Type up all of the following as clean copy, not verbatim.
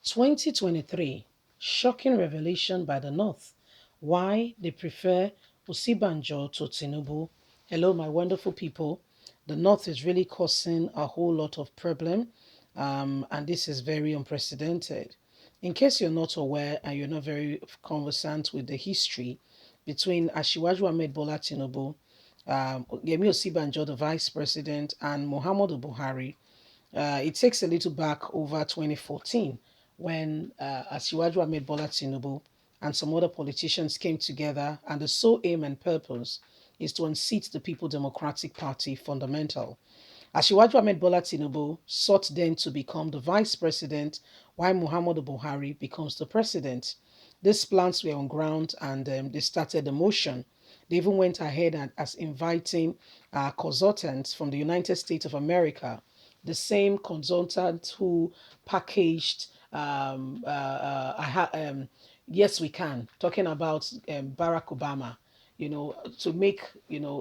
2023 shocking revelation by the North. Why they prefer Osinbajo to Tinubu. Hello, my wonderful people. The North is really causing a whole lot of problem, and this is very unprecedented. In case you're not aware and you're not very conversant with the history between Asiwaju Ahmed Bola Tinubu, Yemi Osinbajo, the vice president, and Muhammadu Buhari, it takes a little back over 2014 when Asiwaju Ahmed Bola Tinubu and some other politicians came together, and the sole aim and purpose is to unseat the People Democratic Party fundamental. Asiwaju Ahmed Bola Tinubu sought then to become the vice president, while Muhammadu Buhari becomes the president. These plans were on ground, and they started the motion. They even went ahead and as inviting consultants from the United States of America, the same consultant who packaged Yes We Can, talking about Barack Obama, to make,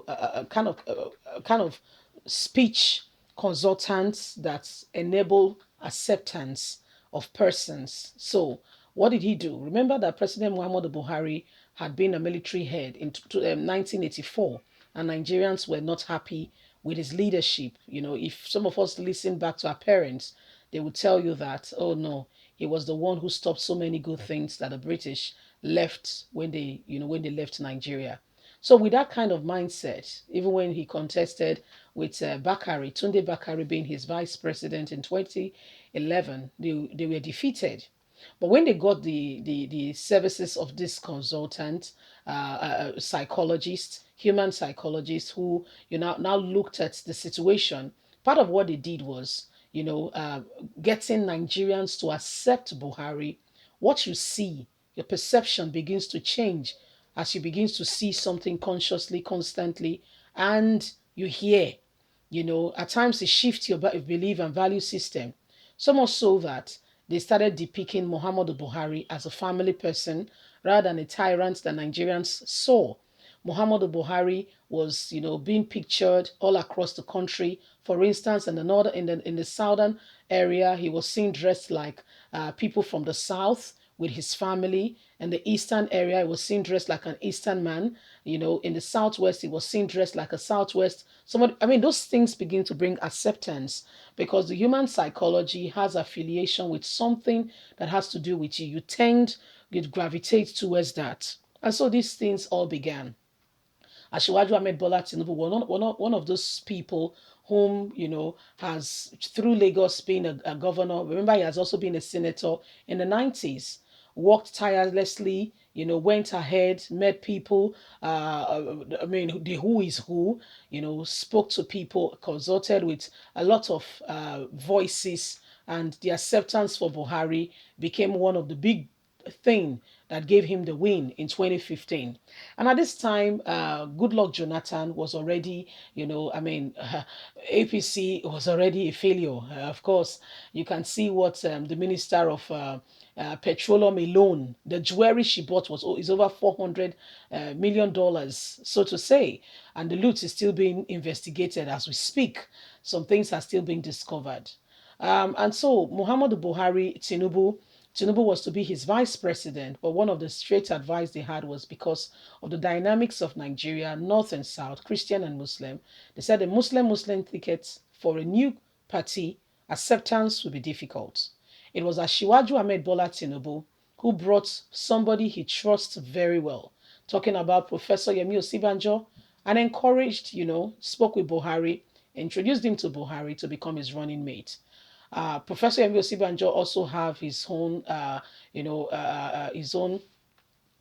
a kind of speech consultants that enable acceptance of persons. So, what did he do? Remember that President Muhammadu Buhari had been a military head in 1984, and Nigerians were not happy with his leadership. If some of us listen back to our parents, they would tell you that, oh no, he was the one who stopped so many good things that the British left when they left Nigeria. So with that kind of mindset, even when he contested with Tunde Bakari being his vice president in 2011, they were defeated. But when they got the services of this consultant, psychologist, human psychologist, who now looked at the situation, part of what they did was, getting Nigerians to accept Buhari. What you see, your perception begins to change as you begin to see something consciously, constantly, and you hear, at times it shifts your belief and value system. So much so that they started depicting Muhammadu Buhari as a family person rather than a tyrant that Nigerians saw. Muhammadu Buhari was, being pictured all across the country. For instance, in the southern area, he was seen dressed like people from the south with his family. In the eastern area, he was seen dressed like an eastern man. In the southwest, he was seen dressed like a southwest. Those things begin to bring acceptance because the human psychology has affiliation with something that has to do with you. You gravitate towards that. And so these things all began. Asiwaju Ahmed Bola Tinubu one of those people whom, has, through Lagos, been a governor. Remember, he has also been a senator in the 90s, worked tirelessly, went ahead, met people. The who is who, spoke to people, consulted with a lot of voices, and the acceptance for Buhari became one of the big thing that gave him the win in 2015. And at this time, Goodluck Jonathan was already, APC was already a failure. Of course, you can see what the Minister of Petroleum alone, the jewelry she bought is over $400 million, so to say. And the loot is still being investigated as we speak. Some things are still being discovered. And so Muhammadu Buhari, Tinubu was to be his vice president, but one of the straight advice they had was because of the dynamics of Nigeria, North and South, Christian and Muslim. They said the Muslim tickets for a new party acceptance would be difficult. It was Ashiwaju Ahmed Bola Tinubu who brought somebody he trusts very well, talking about Professor Yemi Osinbajo, and encouraged, spoke with Buhari, introduced him to Buhari to become his running mate. Professor Yemi Osinbajo also have his own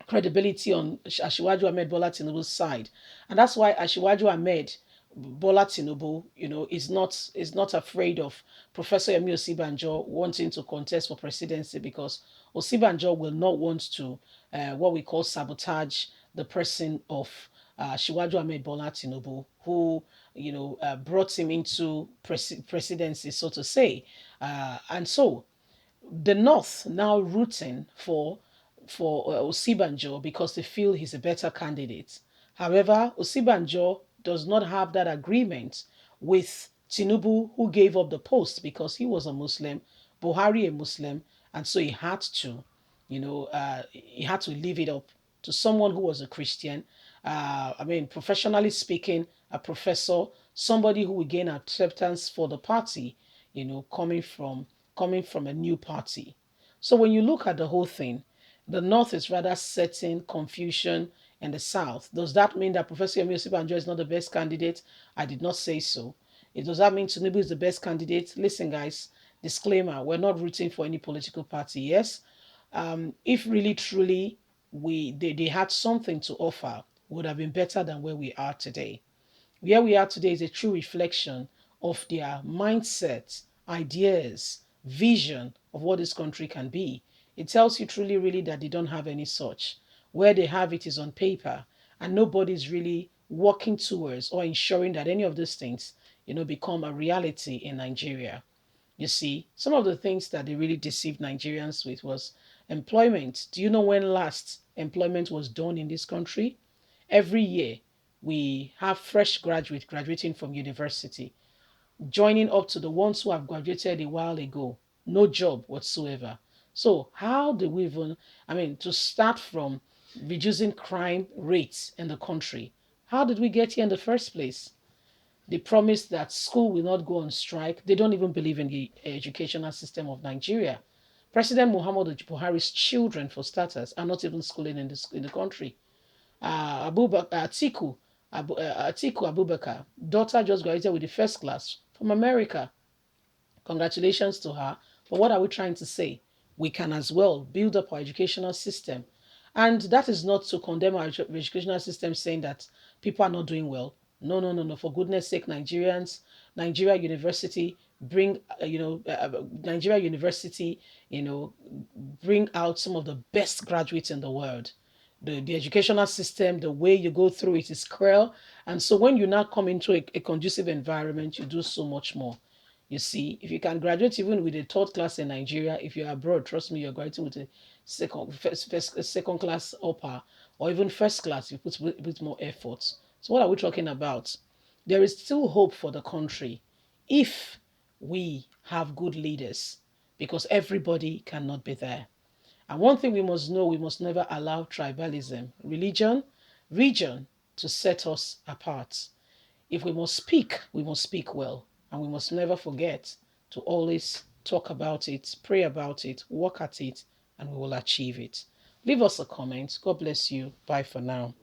credibility on Ashiwaju Ahmed Bola Tinubu's side, and that's why Ashiwaju Ahmed Bola Tinubu, is not afraid of Professor Yemi Osinbajo wanting to contest for presidency because Osinbajo will not want to what we call sabotage the person of Shiwaju Ahmed Bola Tinubu, who brought him into presidency, so to say, and so the North now rooting for Osinbajo because they feel he's a better candidate. However, Osinbajo does not have that agreement with Tinubu, who gave up the post because he was a Muslim, Buhari a Muslim, And so he had to leave it up to someone who was a Christian. I mean, professionally speaking, a professor, somebody who would gain acceptance for the party, coming from a new party. So when you look at the whole thing, the North is rather setting confusion in the South. Does that mean that Professor Yemi Osibanjo is not the best candidate? I did not say so. Does that mean Tinubu is the best candidate? Listen, guys, disclaimer, we're not rooting for any political party. Yes, if really truly they had something to offer, would have been better than where we are today. Where we are today is a true reflection of their mindset, ideas, vision of what this country can be. It tells you truly, really that they don't have any such. Where they have it is on paper, and nobody's really working towards or ensuring that any of these things, become a reality in Nigeria. You see, some of the things that they really deceived Nigerians with was employment. Do you know when last employment was done in this country? Every year, we have fresh graduates graduating from university, joining up to the ones who have graduated a while ago. No job whatsoever. So, how do we even, to start from reducing crime rates in the country, how did we get here in the first place? They promise that school will not go on strike. They don't even believe in the educational system of Nigeria. President Muhammadu Buhari's children, for starters, are not even schooling in the country. Atiku Abubakar, daughter just graduated with the first class from America. Congratulations to her. But what are we trying to say? We can as well build up our educational system. And that is not to condemn our educational system saying that people are not doing well. No, no, no, no. For goodness sake, Nigeria University Nigeria University, bring out some of the best graduates in the world. The educational system, the way you go through it is cruel. And so when you now come into a conducive environment, you do so much more. You see, if you can graduate even with a third class in Nigeria, if you're abroad, trust me, you're graduating with a second class upper, or even first class. You put a bit more effort. So what are we talking about? There is still hope for the country if we have good leaders, because everybody cannot be there. And one thing we must know, we must never allow tribalism, religion, region to set us apart. If we must speak, we must speak well. And we must never forget to always talk about it, pray about it, work at it, and we will achieve it. Leave us a comment. God bless you. Bye for now.